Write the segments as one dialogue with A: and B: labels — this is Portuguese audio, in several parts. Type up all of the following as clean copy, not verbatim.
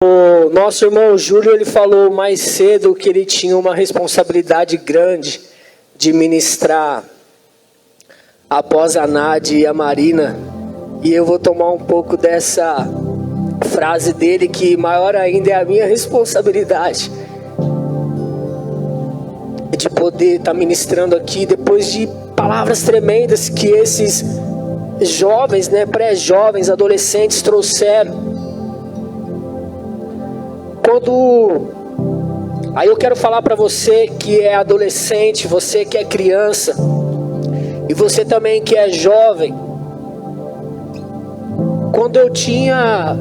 A: O nosso irmão Júlio, ele falou mais cedo que ele tinha uma responsabilidade grande de ministrar após a Nádia e a Marina. E eu vou tomar um pouco dessa frase dele, que maior ainda é a minha responsabilidade de poder estar ministrando aqui depois de palavras tremendas que esses jovens, pré-jovens, adolescentes trouxeram. Aí eu quero falar para você que é adolescente, você que é criança, e você também que é jovem. Quando eu tinha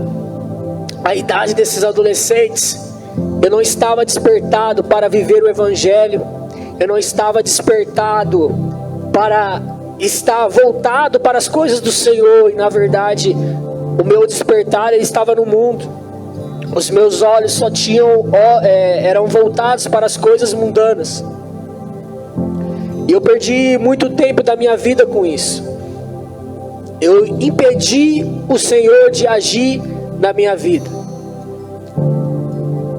A: a idade desses adolescentes, eu não estava despertado para viver o Evangelho, eu não estava despertado para estar voltado para as coisas do Senhor, e na verdade, o meu despertar ele estava no mundo. Os meus olhos só eram voltados para as coisas mundanas. E eu perdi muito tempo da minha vida com isso. Eu impedi o Senhor de agir na minha vida.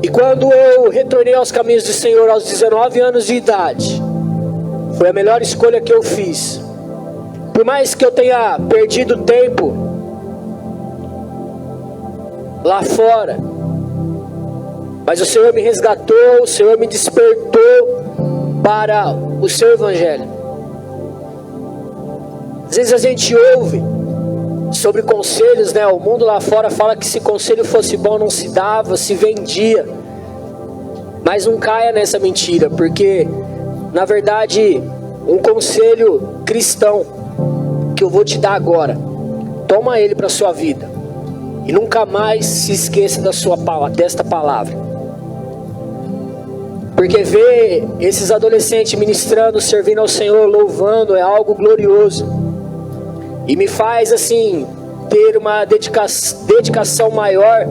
A: E quando eu retornei aos caminhos do Senhor aos 19 anos de idade, foi a melhor escolha que eu fiz. Por mais que eu tenha perdido tempo lá fora, mas o Senhor me resgatou, o Senhor me despertou para o seu Evangelho. Às vezes a gente ouve sobre conselhos, o mundo lá fora fala que se conselho fosse bom não se dava, se vendia. Mas não caia nessa mentira, porque na verdade um conselho cristão que eu vou te dar agora, toma ele para a sua vida e nunca mais se esqueça desta palavra. Porque ver esses adolescentes ministrando, servindo ao Senhor, louvando, é algo glorioso. E me faz assim, ter uma dedicação maior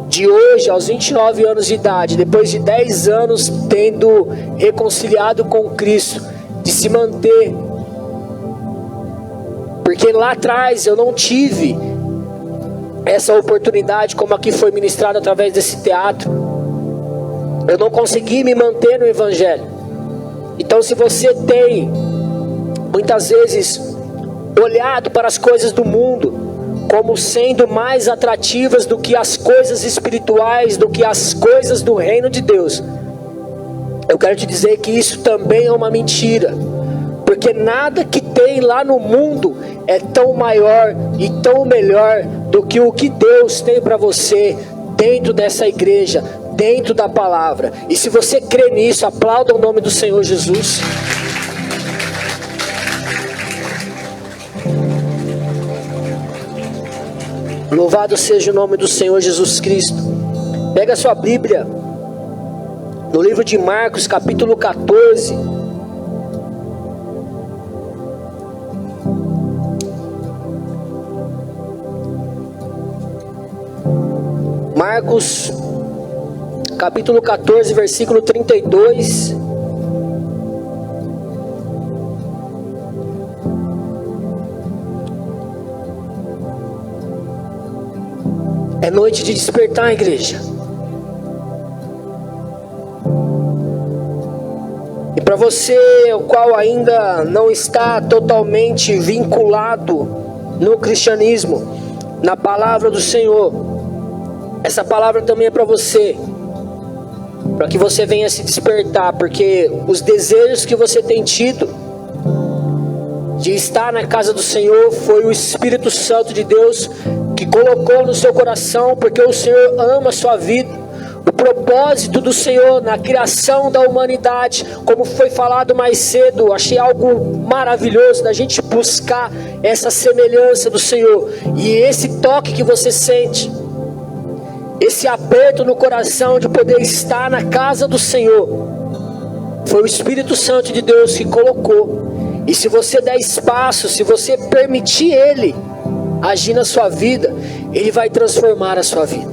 A: de hoje, aos 29 anos de idade, depois de 10 anos tendo reconciliado com Cristo, de se manter. Porque lá atrás eu não tive essa oportunidade, como aqui foi ministrado através desse teatro. Eu não consegui me manter no Evangelho. Então, se você tem muitas vezes olhado para as coisas do mundo como sendo mais atrativas do que as coisas espirituais, do que as coisas do reino de Deus, eu quero te dizer que isso também é uma mentira. Porque nada que tem lá no mundo é tão maior e tão melhor do que o que Deus tem para você dentro dessa igreja, dentro da palavra. E se você crê nisso, aplauda o nome do Senhor Jesus. Louvado seja o nome do Senhor Jesus Cristo. Pega a sua Bíblia no livro de Marcos, capítulo 14. Marcos capítulo 14, versículo 32. É noite de despertar, igreja. E para você, o qual ainda não está totalmente vinculado no cristianismo, na palavra do Senhor, essa palavra também é para você. Para que você venha se despertar, porque os desejos que você tem tido de estar na casa do Senhor foi o Espírito Santo de Deus que colocou no seu coração, porque o Senhor ama a sua vida. O propósito do Senhor na criação da humanidade, como foi falado mais cedo, achei algo maravilhoso da gente buscar essa semelhança do Senhor. E esse toque que você sente, esse aperto no coração de poder estar na casa do Senhor, foi o Espírito Santo de Deus que colocou. E se você der espaço, se você permitir Ele agir na sua vida, Ele vai transformar a sua vida.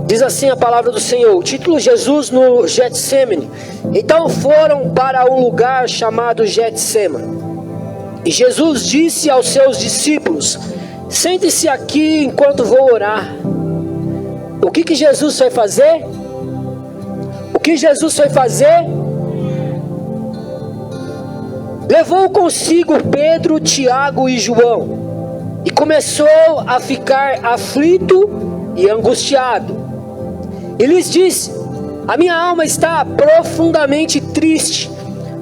A: Diz assim a palavra do Senhor, o título: Jesus no Getsemane. Então foram para um lugar chamado Getsemane. E Jesus disse aos seus discípulos: sente-se aqui enquanto vou orar. O que Jesus foi fazer? O que Jesus foi fazer? Levou consigo Pedro, Tiago e João e começou a ficar aflito e angustiado. E lhes disse: a minha alma está profundamente triste,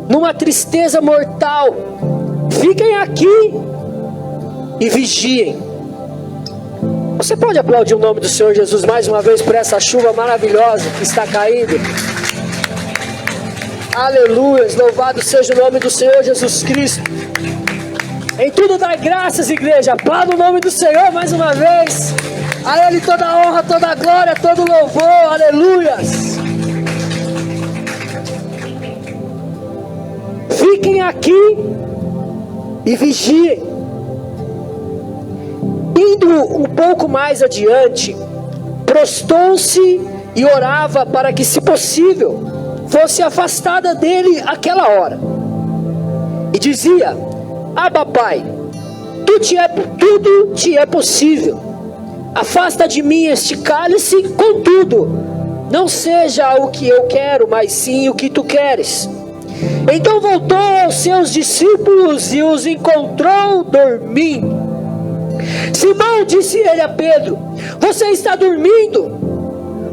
A: numa tristeza mortal. Fiquem aqui e vigiem. Você pode aplaudir o nome do Senhor Jesus mais uma vez por essa chuva maravilhosa que está caindo? Aleluia, louvado seja o nome do Senhor Jesus Cristo. Em tudo dai graças, igreja. Aplauda o nome do Senhor mais uma vez. A Ele toda a honra, toda a glória, todo o louvor. Aleluias. Fiquem aqui e vigiem. Indo um pouco mais adiante, prostrou-se e orava para que, se possível, fosse afastada dele aquela hora. E dizia: Abba, Pai, tudo te é possível. Afasta de mim este cálice, contudo, não seja o que eu quero, mas sim o que tu queres. Então voltou aos seus discípulos e os encontrou dormindo. Simão, disse ele a Pedro: você está dormindo?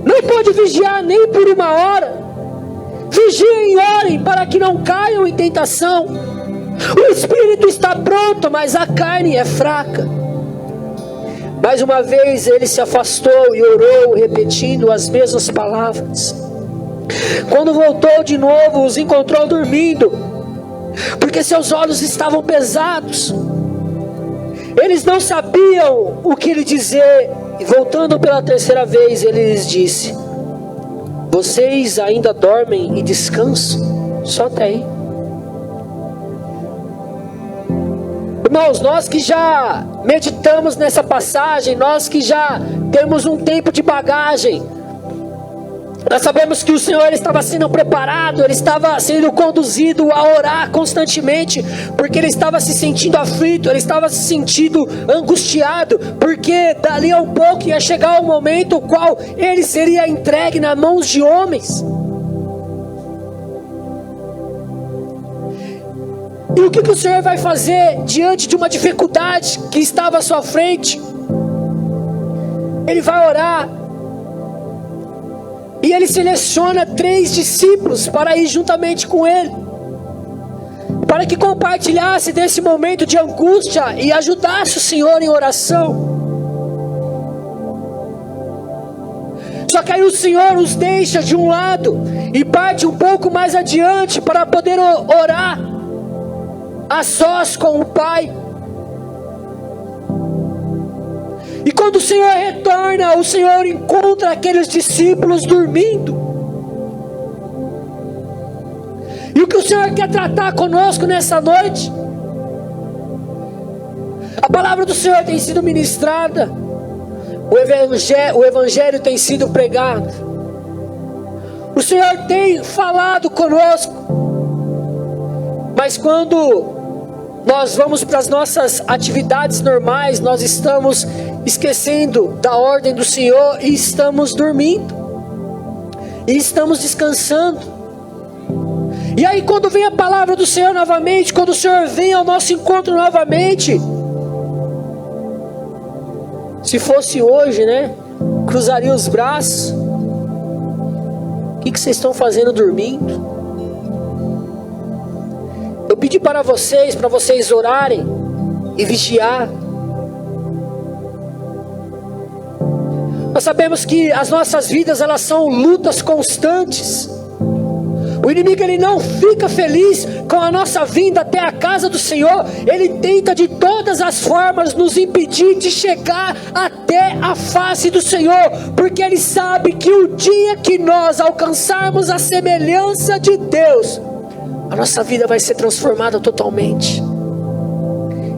A: Não pode vigiar nem por uma hora? Vigiem e orem para que não caiam em tentação. O espírito está pronto, mas a carne é fraca. Mais uma vez ele se afastou e orou, repetindo as mesmas palavras. Quando voltou de novo, os encontrou dormindo, porque seus olhos estavam pesados. Eles não sabiam o que lhe dizer, e voltando pela terceira vez, ele lhes disse: vocês ainda dormem e descansam? Só até aí. Irmãos, nós que já meditamos nessa passagem, nós que já temos um tempo de bagagem, nós sabemos que o Senhor estava sendo preparado, Ele estava sendo conduzido a orar constantemente, porque Ele estava se sentindo aflito, Ele estava se sentindo angustiado, porque dali a um pouco ia chegar o momento no qual Ele seria entregue nas mãos de homens. E o que o Senhor vai fazer diante de uma dificuldade que estava à sua frente? Ele vai orar. E ele seleciona 3 discípulos para ir juntamente com ele, para que compartilhasse desse momento de angústia e ajudasse o Senhor em oração. Só que aí o Senhor os deixa de um lado e parte um pouco mais adiante para poder orar a sós com o Pai. E quando o Senhor retorna, o Senhor encontra aqueles discípulos dormindo. E o que o Senhor quer tratar conosco nessa noite? A palavra do Senhor tem sido ministrada, o Evangelho tem sido pregado, o Senhor tem falado conosco, mas quando nós vamos para as nossas atividades normais, nós estamos esquecendo da ordem do Senhor e estamos dormindo, e estamos descansando. E aí quando vem a palavra do Senhor novamente, quando o Senhor vem ao nosso encontro novamente, se fosse hoje, né, cruzaria os braços. O que vocês estão fazendo dormindo? Eu pedi para vocês orarem e vigiar. Nós sabemos que as nossas vidas, elas são lutas constantes. O inimigo, ele não fica feliz com a nossa vinda até a casa do Senhor. Ele tenta de todas as formas nos impedir de chegar até a face do Senhor, porque ele sabe que o dia que nós alcançarmos a semelhança de Deus, a nossa vida vai ser transformada totalmente.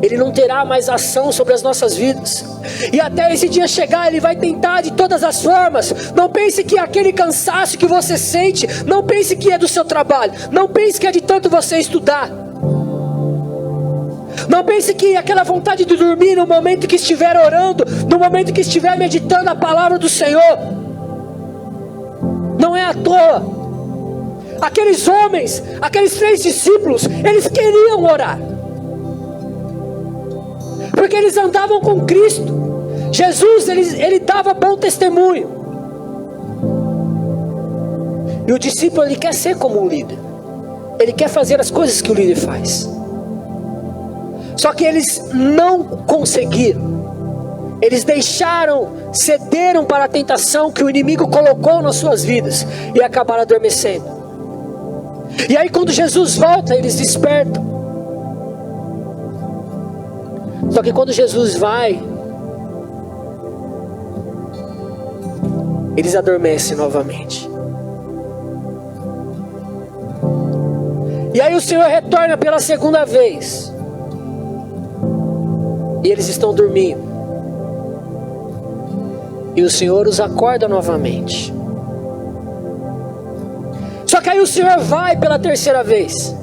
A: Ele não terá mais ação sobre as nossas vidas. E até esse dia chegar, ele vai tentar de todas as formas. Não pense que aquele cansaço que você sente, não pense que é do seu trabalho, não pense que é de tanto você estudar. Não pense que aquela vontade de dormir no momento que estiver orando, no momento que estiver meditando a palavra do Senhor, não é à toa. Aqueles homens, aqueles 3 discípulos, eles queriam orar, porque eles andavam com Cristo. Jesus, ele dava bom testemunho. E o discípulo, ele quer ser como um líder. Ele quer fazer as coisas que o líder faz. Só que eles não conseguiram. Eles cederam para a tentação que o inimigo colocou nas suas vidas e acabaram adormecendo. E aí quando Jesus volta, eles despertam. Só que quando Jesus vai, eles adormecem novamente. E aí o Senhor retorna pela segunda vez. E eles estão dormindo. E o Senhor os acorda novamente. Só que aí o Senhor vai pela terceira vez.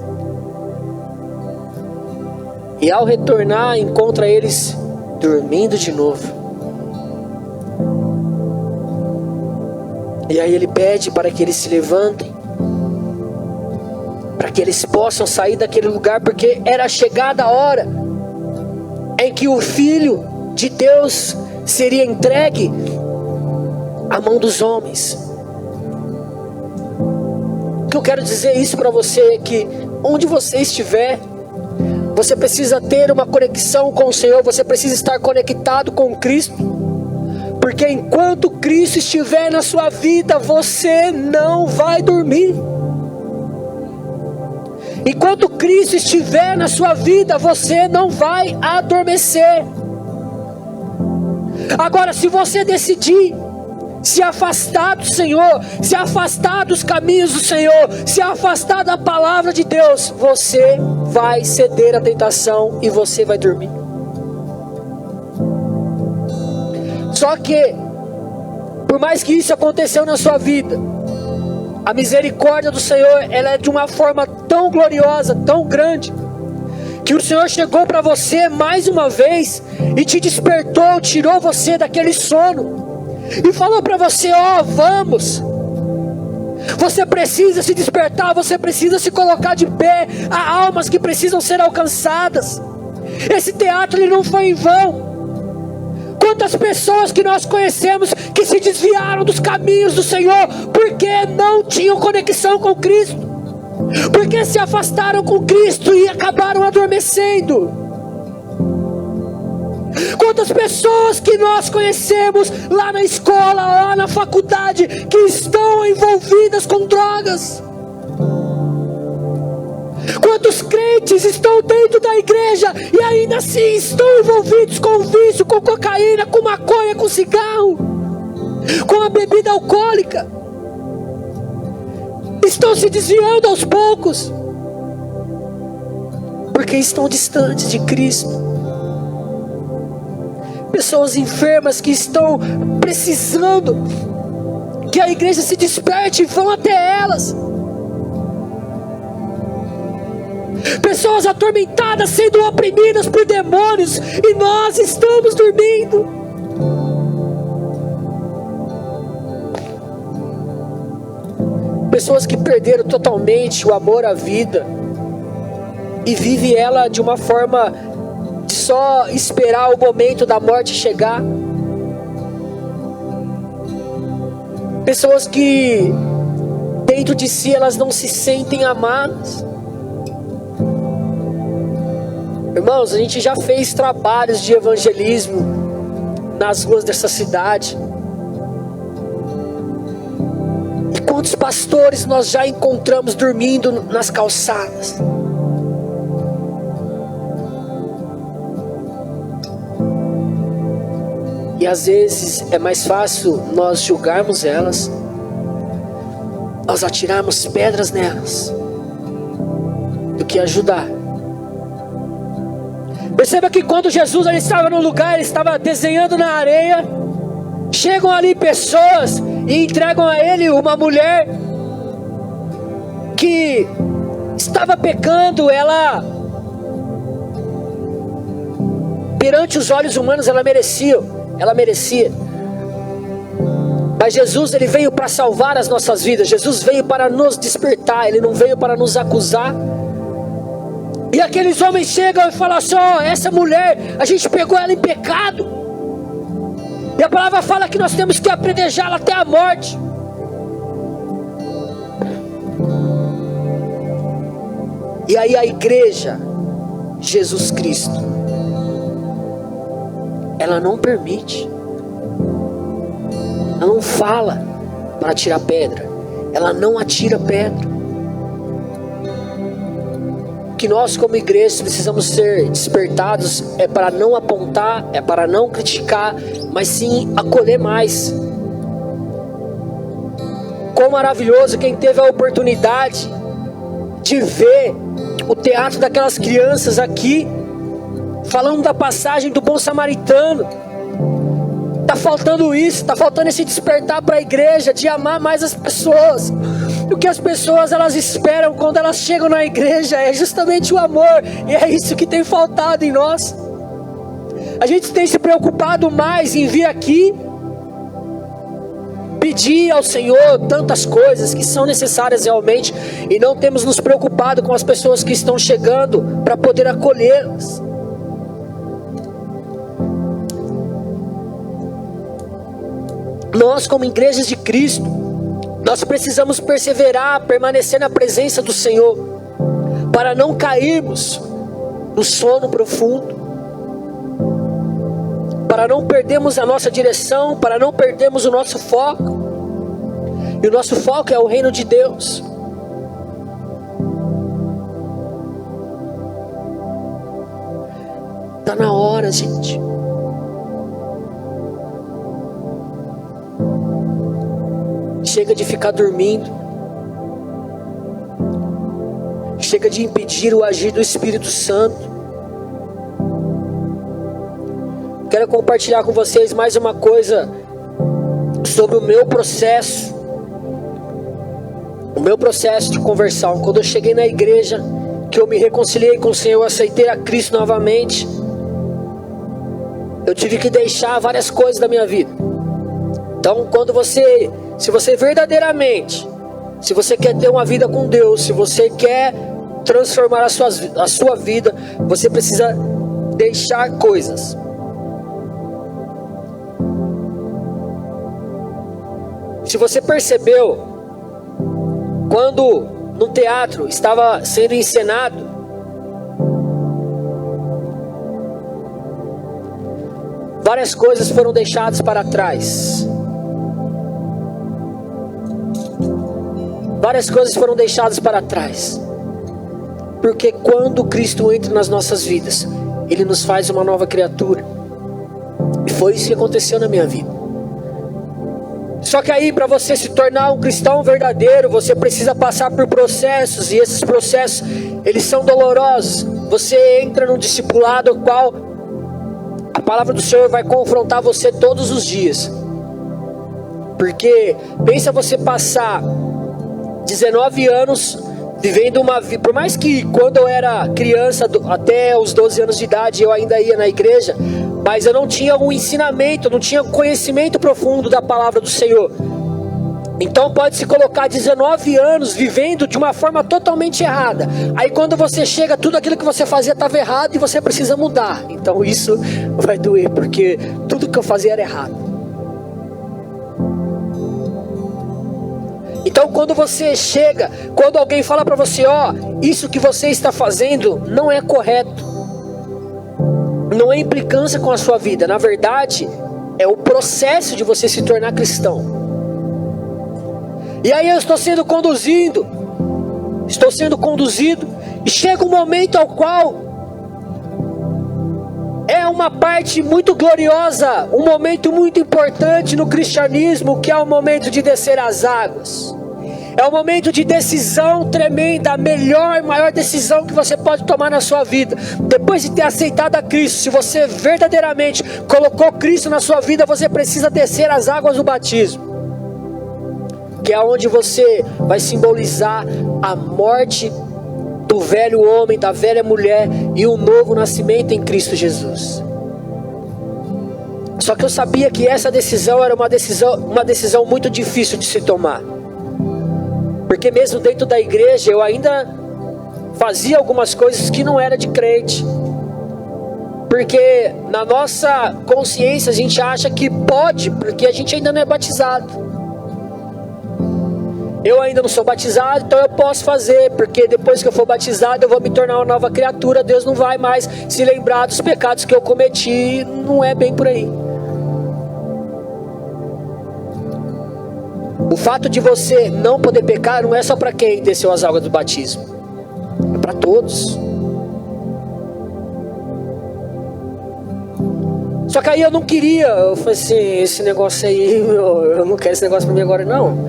A: E ao retornar, encontra eles dormindo de novo. E aí ele pede para que eles se levantem, para que eles possam sair daquele lugar, porque era chegada a hora em que o Filho de Deus seria entregue à mão dos homens. O que eu quero dizer isso para você é que onde você estiver, você precisa ter uma conexão com o Senhor, você precisa estar conectado com Cristo, porque enquanto Cristo estiver na sua vida, você não vai dormir. Enquanto Cristo estiver na sua vida, você não vai adormecer. Agora, se você decidir se afastar do Senhor, se afastar dos caminhos do Senhor, se afastar da palavra de Deus, você vai ceder à tentação e você vai dormir. Só que, por mais que isso aconteceu na sua vida, a misericórdia do Senhor, ela é de uma forma tão gloriosa, tão grande, que o Senhor chegou para você mais uma vez e te despertou, tirou você daquele sono e falou para você: ó, vamos. Você precisa se despertar, você precisa se colocar de pé. Há almas que precisam ser alcançadas. Esse teatro, ele não foi em vão. Quantas pessoas que nós conhecemos que se desviaram dos caminhos do Senhor porque não tinham conexão com Cristo, porque se afastaram com Cristo e acabaram adormecendo. Quantas pessoas que nós conhecemos lá na escola, lá na faculdade, que estão envolvidas com drogas. Quantos crentes estão dentro da igreja e ainda assim estão envolvidos com vício, com cocaína, com maconha, com cigarro, com a bebida alcoólica. Estão se desviando aos poucos, porque estão distantes de Cristo. Pessoas enfermas que estão precisando que a igreja se desperte e vão até elas. Pessoas atormentadas, sendo oprimidas por demônios, e nós estamos dormindo. Pessoas que perderam totalmente o amor à vida e vivem ela de uma forma de só esperar o momento da morte chegar. Pessoas que dentro de si elas não se sentem amadas. Irmãos, a gente já fez trabalhos de evangelismo nas ruas dessa cidade. E quantos pastores nós já encontramos dormindo nas calçadas? E às vezes é mais fácil nós julgarmos elas, nós atirarmos pedras nelas, do que ajudar. Perceba que quando Jesus ele estava no lugar, ele estava desenhando na areia, chegam ali pessoas e entregam a ele uma mulher que estava pecando. Ela perante os olhos humanos ela merecia. Mas Jesus, ele veio para salvar as nossas vidas. Jesus veio para nos despertar. Ele não veio para nos acusar. E aqueles homens chegam e falam assim: ó, essa mulher, a gente pegou ela em pecado. E a palavra fala que nós temos que apedrejá-la até a morte. E aí a igreja, Jesus Cristo, ela não permite. Ela não fala para tirar pedra. Ela não atira pedra. Que nós como igreja precisamos ser despertados é para não apontar, é para não criticar, mas sim acolher mais. Quão maravilhoso quem teve a oportunidade de ver o teatro daquelas crianças aqui, falando da passagem do bom samaritano. Tá faltando isso, tá faltando esse despertar para a igreja, de amar mais as pessoas. O que as pessoas elas esperam quando elas chegam na igreja é justamente o amor, e é isso que tem faltado em nós. A gente tem se preocupado mais em vir aqui pedir ao Senhor tantas coisas que são necessárias realmente, e não temos nos preocupado com as pessoas que estão chegando para poder acolhê-las. Nós como igrejas de Cristo, nós precisamos perseverar, permanecer na presença do Senhor, para não cairmos no sono profundo, para não perdermos a nossa direção, para não perdermos o nosso foco. E o nosso foco é o reino de Deus. Está na hora, gente. Chega de ficar dormindo. Chega de impedir o agir do Espírito Santo. Quero compartilhar com vocês mais uma coisa sobre o meu processo. O meu processo de conversão. Quando eu cheguei na igreja, que eu me reconciliei com o Senhor, eu aceitei a Cristo novamente, eu tive que deixar várias coisas da minha vida. Então, se você verdadeiramente, se você quer ter uma vida com Deus, se você quer transformar a sua vida, você precisa deixar coisas. Se você percebeu, quando no teatro estava sendo encenado, várias coisas foram deixadas para trás. Várias coisas foram deixadas para trás. Porque quando Cristo entra nas nossas vidas, Ele nos faz uma nova criatura. E foi isso que aconteceu na minha vida. Só que aí, para você se tornar um cristão verdadeiro, você precisa passar por processos. E esses processos, eles são dolorosos. Você entra num discipulado ao qual a palavra do Senhor vai confrontar você todos os dias. Porque pensa você passar 19 anos vivendo uma vida, por mais que quando eu era criança, até os 12 anos de idade, eu ainda ia na igreja, mas eu não tinha um ensinamento, não tinha conhecimento profundo da palavra do Senhor. Então pode se colocar 19 anos vivendo de uma forma totalmente errada. Aí quando você chega, tudo aquilo que você fazia estava errado e você precisa mudar. Então isso vai doer, porque tudo que eu fazia era errado. Então quando você chega, quando alguém fala para você, ó, isso que você está fazendo não é correto, não é implicância com a sua vida, na verdade é o processo de você se tornar cristão. E aí eu estou sendo conduzido, e chega um momento ao qual é uma parte muito gloriosa, um momento muito importante no cristianismo, que é o momento de descer as águas. É um momento de decisão tremenda, a melhor e maior decisão que você pode tomar na sua vida. Depois de ter aceitado a Cristo, se você verdadeiramente colocou Cristo na sua vida, você precisa descer as águas do batismo, que é onde você vai simbolizar a morte do velho homem, da velha mulher, e um novo nascimento em Cristo Jesus. Só que eu sabia que essa decisão era uma decisão muito difícil de se tomar. Porque mesmo dentro da igreja eu ainda fazia algumas coisas que não era de crente. Porque na nossa consciência a gente acha que pode, porque a gente ainda não é batizado. Eu ainda não sou batizado, então eu posso fazer, porque depois que eu for batizado eu vou me tornar uma nova criatura. Deus não vai mais se lembrar dos pecados que eu cometi. Não é bem por aí. O fato de você não poder pecar não é só para quem desceu as águas do batismo, é para todos. Só que aí eu não queria, eu falei assim, esse negócio aí, eu não quero esse negócio para mim agora não.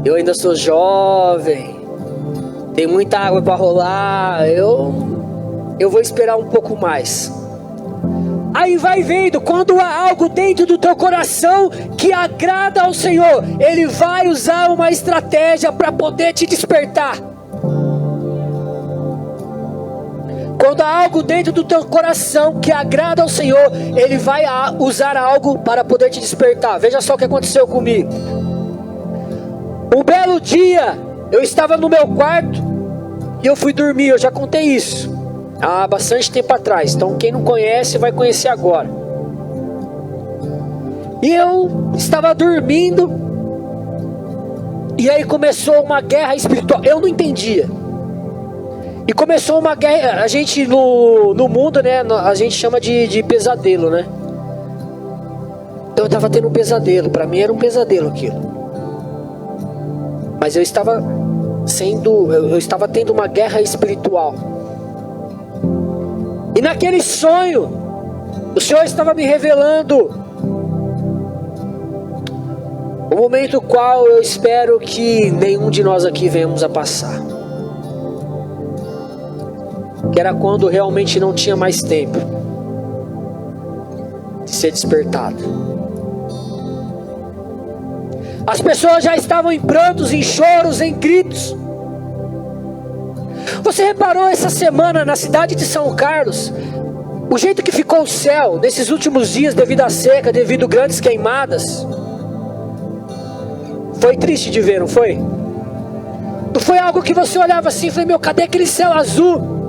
A: Eu ainda sou jovem, tem muita água para rolar, eu vou esperar um pouco mais. Aí vai vendo, quando há algo dentro do teu coração que agrada ao Senhor, Ele vai usar uma estratégia para poder te despertar. Quando há algo dentro do teu coração que agrada ao Senhor, Ele vai usar algo para poder te despertar. Veja só o que aconteceu comigo. Um belo dia, eu estava no meu quarto e eu fui dormir. Eu já contei isso há bastante tempo atrás, então quem não conhece vai conhecer agora. E eu estava dormindo, e aí começou uma guerra espiritual. Eu não entendia. E começou uma guerra. A gente no mundo, né, a gente chama de pesadelo, né? Então eu estava tendo um pesadelo. Para mim era um pesadelo aquilo. Mas eu estava tendo uma guerra espiritual. E naquele sonho, o Senhor estava me revelando o momento qual eu espero que nenhum de nós aqui venhamos a passar. Que era quando realmente não tinha mais tempo de ser despertado. As pessoas já estavam em prantos, em choros, em gritos. Você reparou essa semana na cidade de São Carlos, o jeito que ficou o céu nesses últimos dias devido à seca, devido a grandes queimadas? Foi triste de ver, não foi? Não foi algo que você olhava assim e falou, meu, cadê aquele céu azul?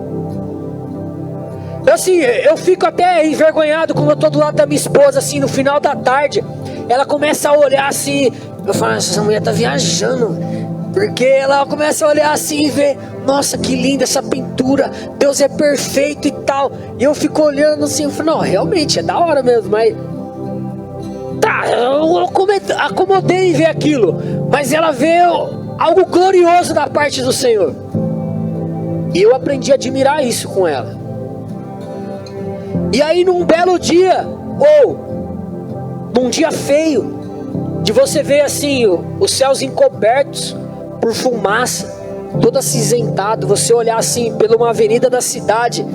A: Assim, eu fico até envergonhado quando eu estou do lado da minha esposa, assim, no final da tarde. Ela começa a olhar assim, eu falo, essa mulher tá viajando. Porque ela começa a olhar assim e ver, nossa, que linda essa pintura, Deus é perfeito e tal. E eu fico olhando assim, eu falo, não, realmente é da hora mesmo, mas... Tá, eu acomodei em ver aquilo, mas ela vê algo glorioso da parte do Senhor. E eu aprendi a admirar isso com ela. E aí num belo dia, ou num dia feio, de você ver assim, os céus encobertos por fumaça, todo acinzentado, você olhar assim pela uma avenida da cidade,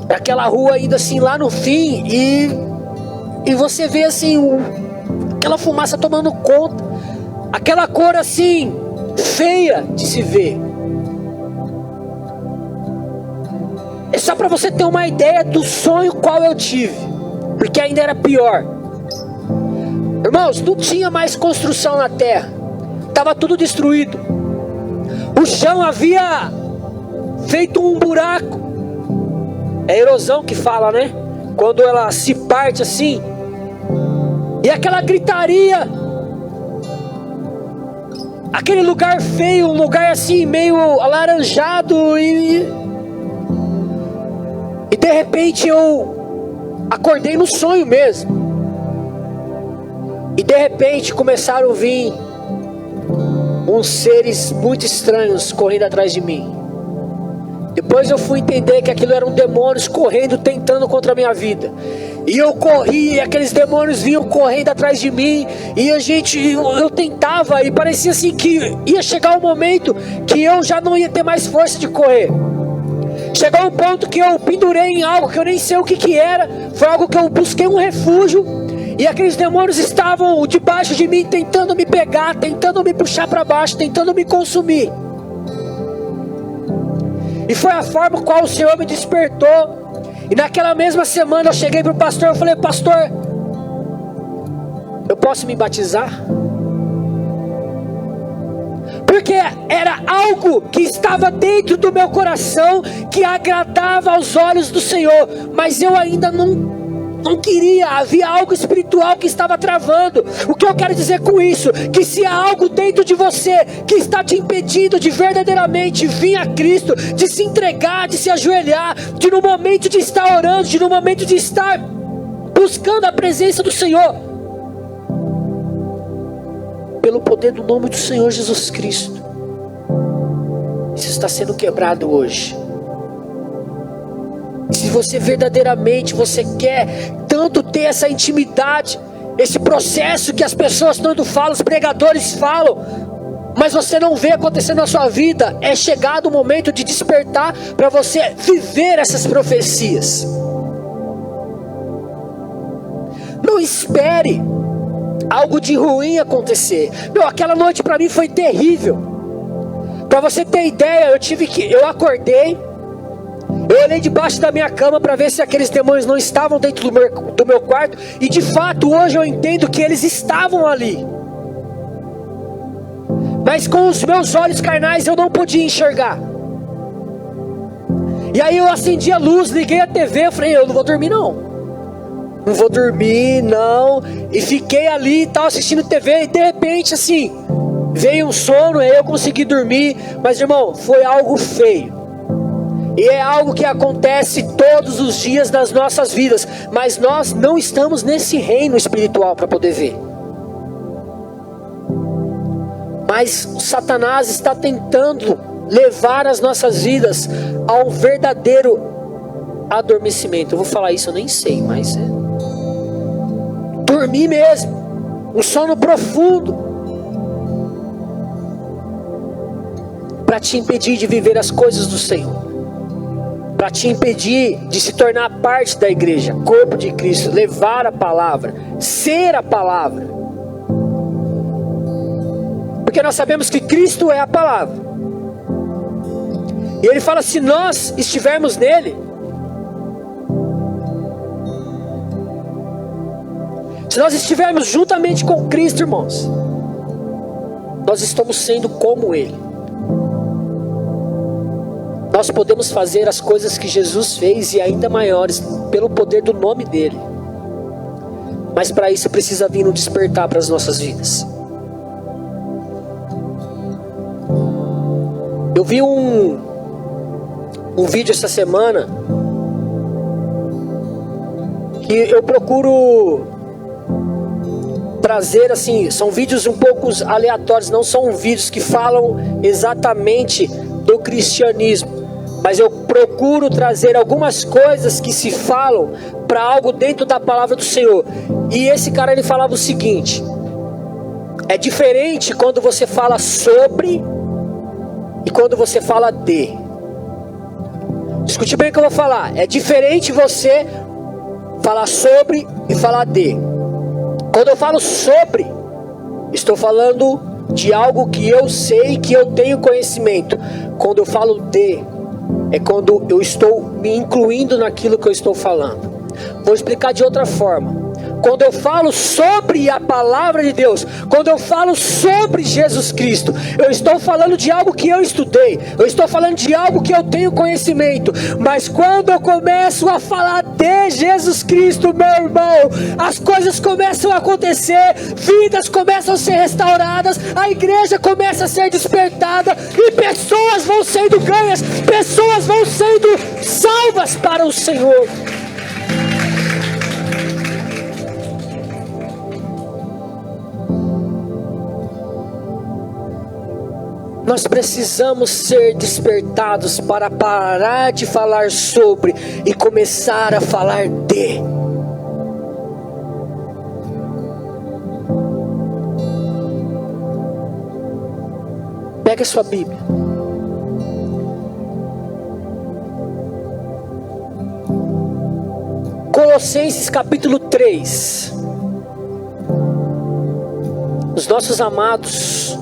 A: aquela rua ainda assim lá no fim, e você vê assim, aquela fumaça tomando conta, aquela cor assim, feia de se ver. É só para você ter uma ideia do sonho qual eu tive, porque ainda era pior. Irmãos, não tinha mais construção na terra, estava tudo destruído. O chão havia feito um buraco. É erosão que fala, né? Quando ela se parte assim. E aquela gritaria, aquele lugar feio, um lugar assim meio alaranjado, e de repente eu acordei no sonho mesmo. E de repente começaram a vir uns seres muito estranhos correndo atrás de mim. Depois eu fui entender que aquilo eram demônios correndo, tentando contra a minha vida. E eu corri, e aqueles demônios vinham correndo atrás de mim. E eu tentava, e parecia assim que ia chegar um momento que eu já não ia ter mais força de correr. Chegou um ponto que eu pendurei em algo que eu nem sei o que era. Foi algo que eu busquei um refúgio. E aqueles demônios estavam debaixo de mim, tentando me pegar, tentando me puxar para baixo, tentando me consumir. E foi a forma qual o Senhor me despertou. E naquela mesma semana eu cheguei para o pastor, eu falei, pastor, Eu posso me batizar? Porque era algo que estava dentro do meu coração, que agradava aos olhos do Senhor, mas eu ainda não queria. Havia algo espiritual que estava travando. O que eu quero dizer com isso? Que se há algo dentro de você que está te impedindo de verdadeiramente vir a Cristo, de se entregar, de se ajoelhar, de no momento de estar orando, de no momento de estar buscando a presença do Senhor, pelo poder do nome do Senhor Jesus Cristo, isso está sendo quebrado hoje. Se você verdadeiramente quer tanto ter essa intimidade, esse processo que as pessoas tanto falam, os pregadores falam, mas você não vê acontecendo na sua vida, é chegado o momento de despertar para você viver essas profecias. Não espere algo de ruim acontecer. Aquela noite para mim foi terrível. Para você ter ideia, eu acordei, eu olhei debaixo da minha cama para ver se aqueles demônios não estavam dentro do meu quarto, e de fato hoje eu entendo que eles estavam ali, mas com os meus olhos carnais eu não podia enxergar. E aí eu acendi a luz, liguei a TV, eu falei, eu não vou dormir não vou dormir, não. E fiquei ali e tal, assistindo TV. E de repente assim, veio um sono, aí eu consegui dormir. Mas irmão, foi algo feio. E é algo que acontece todos os dias nas nossas vidas. Mas nós não estamos nesse reino espiritual para poder ver. Mas Satanás está tentando levar as nossas vidas a um verdadeiro adormecimento. Eu vou falar isso, eu nem sei, mas dormir mesmo, um sono profundo, para te impedir de viver as coisas do Senhor, para te impedir de se tornar parte da igreja, corpo de Cristo, levar a palavra, ser a palavra, porque nós sabemos que Cristo é a palavra, e Ele fala, se nós estivermos nele, se nós estivermos juntamente com Cristo, irmãos, nós estamos sendo como Ele. Nós podemos fazer as coisas que Jesus fez e ainda maiores, pelo poder do nome dEle. Mas para isso precisa vir um despertar para as nossas vidas. Eu vi um vídeo essa semana, que eu procuro trazer assim, são vídeos um pouco aleatórios, não são vídeos que falam exatamente do cristianismo, mas eu procuro trazer algumas coisas que se falam para algo dentro da palavra do Senhor. E esse cara, ele falava o seguinte: é diferente quando você fala sobre e quando você fala de. Escute bem o que eu vou falar. É diferente você falar sobre e falar de. Quando eu falo sobre, estou falando de algo que eu sei, que eu tenho conhecimento. Quando eu falo de, é quando eu estou me incluindo naquilo que eu estou falando. Vou explicar de outra forma. Quando eu falo sobre a palavra de Deus, quando eu falo sobre Jesus Cristo, eu estou falando de algo que eu estudei, eu estou falando de algo que eu tenho conhecimento. Mas quando eu começo a falar de Jesus Cristo, meu irmão, as coisas começam a acontecer, vidas começam a ser restauradas, a igreja começa a ser despertada, e pessoas vão sendo ganhas, pessoas vão sendo salvas para o Senhor. Nós precisamos ser despertados para parar de falar sobre e começar a falar de. Pega a sua Bíblia. Colossenses capítulo 3. Os nossos amados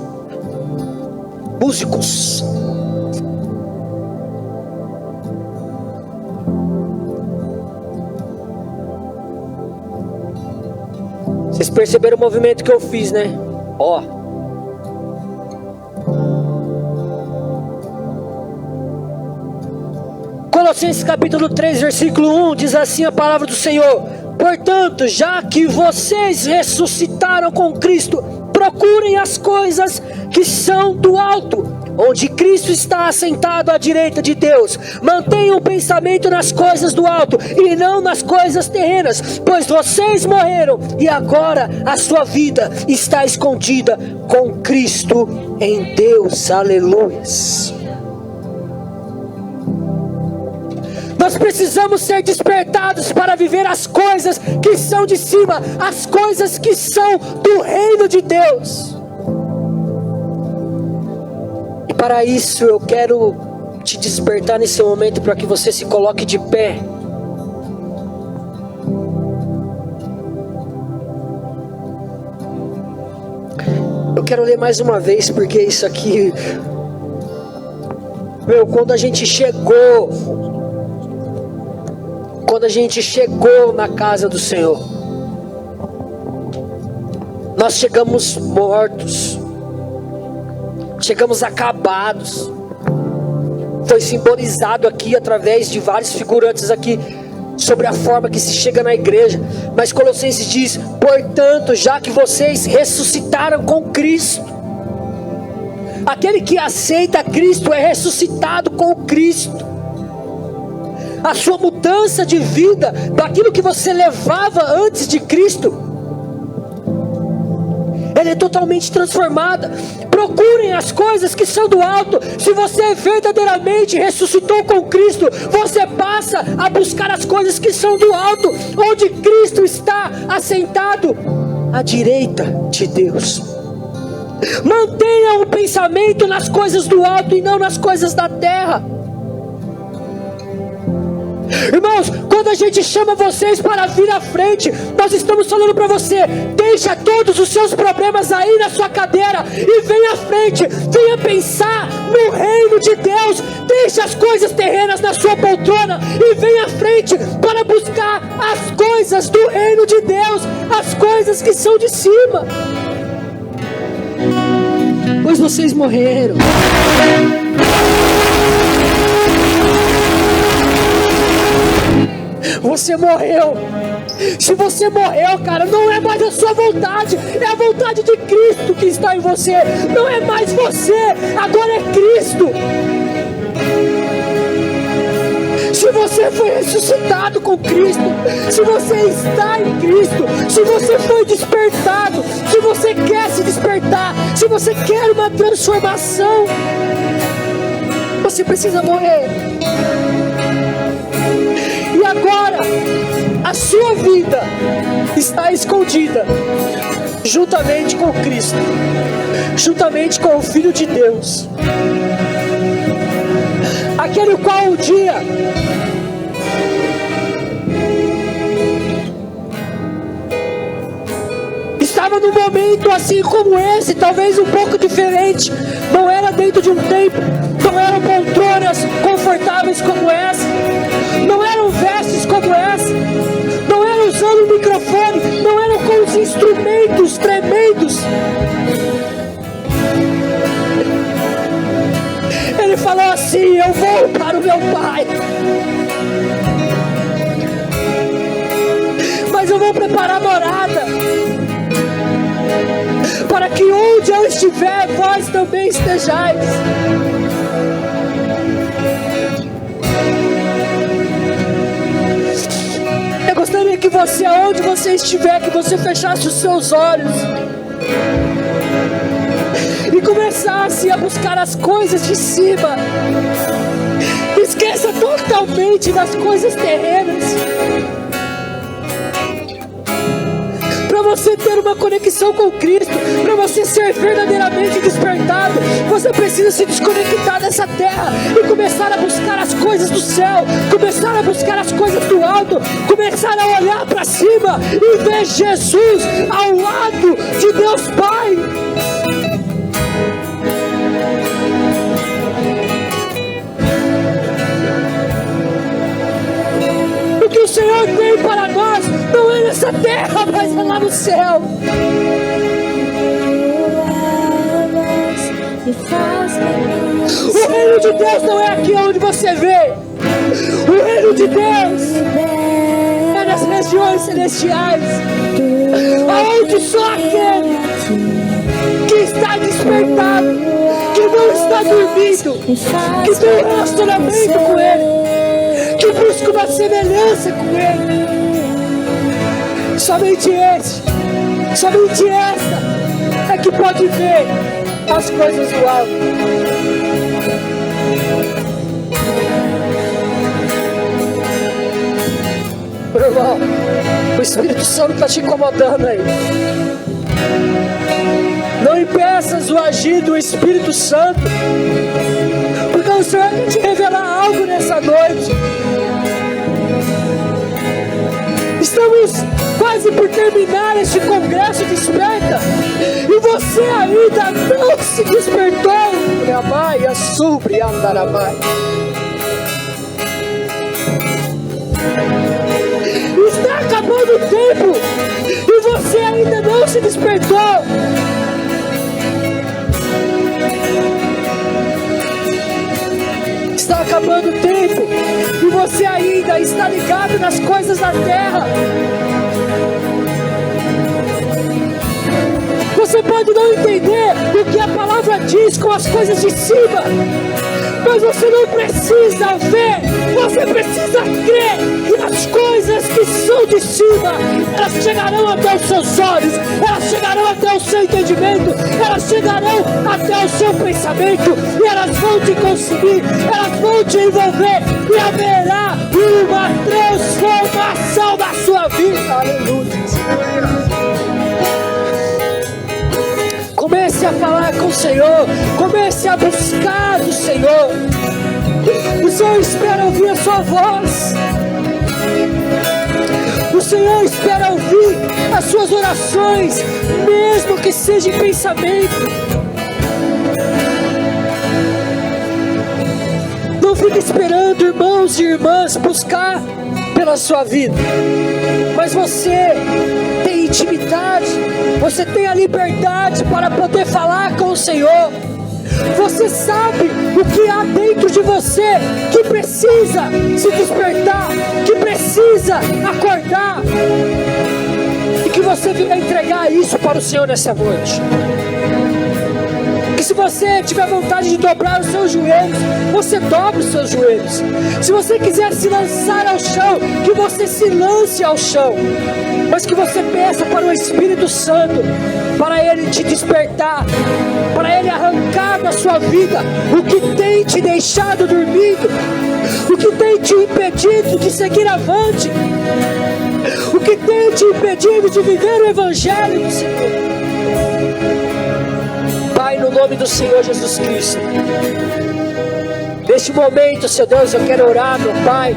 A: músicos, Vocês perceberam o movimento que eu fiz, né? Ó. Colossenses capítulo 3, versículo 1, diz assim a palavra do Senhor: portanto, já que vocês ressuscitaram com Cristo, procurem as coisas que são do alto, onde Cristo está assentado à direita de Deus. Mantenham o pensamento nas coisas do alto e não nas coisas terrenas, pois vocês morreram e agora a sua vida está escondida com Cristo em Deus. Aleluias. Nós precisamos ser despertados para viver as coisas que são de cima, as coisas que são do reino de Deus. E para isso eu quero te despertar nesse momento, para que você se coloque de pé. Eu quero ler mais uma vez, porque isso aqui, quando a gente chegou na casa do Senhor, nós chegamos mortos, chegamos acabados. Foi simbolizado aqui através de vários figurantes aqui sobre a forma que se chega na igreja. Mas Colossenses diz: portanto, já que vocês ressuscitaram com Cristo, aquele que aceita Cristo é ressuscitado com Cristo. A sua mudança de vida, daquilo que você levava antes de Cristo, ela é totalmente transformada. Procurem as coisas que são do alto. Se você verdadeiramente ressuscitou com Cristo, você passa a buscar as coisas que são do alto, onde Cristo está assentado à direita de Deus. Mantenha o pensamento nas coisas do alto e não nas coisas da terra. Irmãos, quando a gente chama vocês para vir à frente, nós estamos falando para você: deixa todos os seus problemas aí na sua cadeira e venha à frente, venha pensar no reino de Deus. Deixa as coisas terrenas na sua poltrona e venha à frente para buscar as coisas do reino de Deus, as coisas que são de cima. Pois vocês morreram. Você morreu. Se você morreu, cara, não é mais a sua vontade, é a vontade de Cristo que está em você. Não é mais você, agora é Cristo. Se você foi ressuscitado com Cristo, se você está em Cristo, se você foi despertado, se você quer se despertar, se você quer uma transformação, você precisa morrer. E agora, a sua vida está escondida juntamente com Cristo, juntamente com o Filho de Deus, aquele qual um dia estava num momento assim como esse, talvez um pouco diferente. Não era dentro de um templo, não eram poltronas confortáveis como essa, não eram vestes como essa, não era usando um microfone, não eram com os instrumentos tremendos. Ele falou assim: eu vou para o meu Pai, mas eu vou preparar morada, para que onde eu estiver, vós também estejais. Eu gostaria que você, aonde você estiver, que você fechasse os seus olhos e começasse a buscar as coisas de cima. Esqueça totalmente das coisas terrenas. Para você ter uma conexão com Cristo, para você ser verdadeiramente despertado, você precisa se desconectar dessa terra e começar a buscar as coisas do céu, começar a buscar as coisas do alto, começar a olhar para cima e ver Jesus ao lado de Deus Pai. O que o Senhor tem para nós não é nessa terra, mas é lá no céu. O reino de Deus não é aqui onde você vê. O reino de Deus é nas regiões celestiais, aonde só aquele que está despertado, que não está dormindo, que tem um relacionamento com Ele, que busca uma semelhança com Ele. Somente esse, somente essa é que pode ver as coisas do alto. Meu irmão, o Espírito Santo está te incomodando aí. Não impeças o agir do Espírito Santo, porque o Senhor quer te revelar algo nessa noite. Estamos quase por terminar este congresso Desperta, e você ainda não se despertou. Está acabando o tempo e você ainda não se despertou. Está acabando o tempo e você ainda está ligado nas coisas da terra. Você pode não entender o que a palavra diz com as coisas de cima, mas você não precisa ver, você precisa crer que as coisas que são de cima, elas chegarão até os seus olhos, elas chegarão até o seu entendimento, elas chegarão até o seu pensamento, e elas vão te consumir, elas vão te envolver, e haverá uma transformação na sua vida. Aleluia. Comece a falar com o Senhor, comece a buscar o Senhor. O Senhor espera ouvir a sua voz. O Senhor espera ouvir as suas orações, mesmo que seja em pensamento. Não fique esperando, irmãos e irmãs, buscar pela sua vida, mas você tem intimidade, você tem a liberdade para poder falar com o Senhor. Você sabe o que há dentro de você que precisa se despertar, que precisa acordar, e que você venha entregar isso para o Senhor nessa noite. Que se você tiver vontade de dobrar os seus joelhos, você dobre os seus joelhos. Se você quiser se lançar ao chão, que você se lance ao chão, mas que você peça para o Espírito Santo, para Ele te despertar, para Ele arrancar da sua vida o que tem te deixado dormindo, o que tem te impedido de seguir avante, o que tem te impedido de viver o Evangelho do Senhor. Pai, no nome do Senhor Jesus Cristo, neste momento, Senhor Deus, eu quero orar, meu Pai,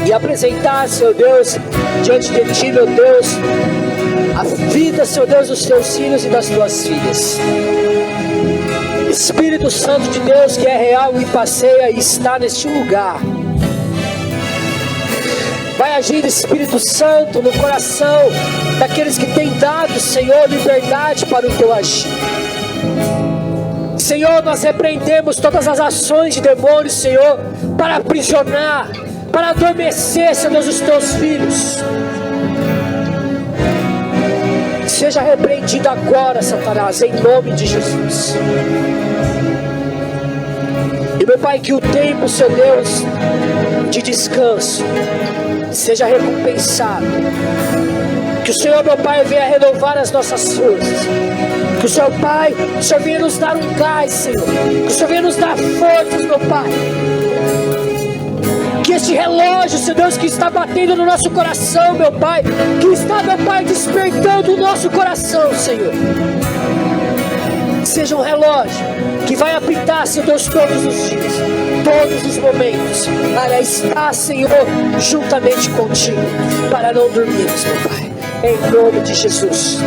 A: e apresentar, Senhor Deus, diante de Ti, meu Deus, a vida, Senhor Deus, dos Teus filhos e das Tuas filhas. Espírito Santo de Deus, que é real e passeia e está neste lugar, vai agir, Espírito Santo, no coração daqueles que têm dado, Senhor, liberdade para o Teu agir. Senhor, nós repreendemos todas as ações de demônios, Senhor, para aprisionar, para adormecer, Senhor Deus, os Teus filhos. Seja repreendido agora, Satanás, em nome de Jesus. E meu Pai, que o tempo, Senhor Deus, de descanso seja recompensado. Que o Senhor, meu Pai, venha renovar as nossas forças. Que o Senhor, Pai, o Senhor venha nos dar um gás, Senhor. Que o Senhor venha nos dar forças, meu Pai. Que este relógio, Senhor Deus, que está batendo no nosso coração, meu Pai, que está, meu Pai, despertando o nosso coração, Senhor, seja um relógio que vai apitar, Senhor Deus, todos os dias, todos os momentos, para estar, Senhor, juntamente contigo, para não dormirmos, meu Pai, em nome de Jesus.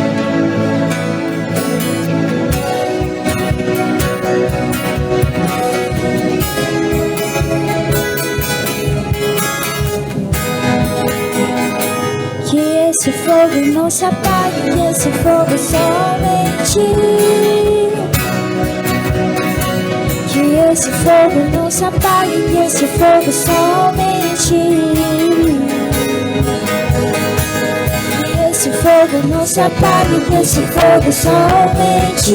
B: Que esse fogo não se apague, que esse fogo somente. Que esse fogo não se apague, que esse fogo somente. Que esse fogo não se apague, que esse fogo somente.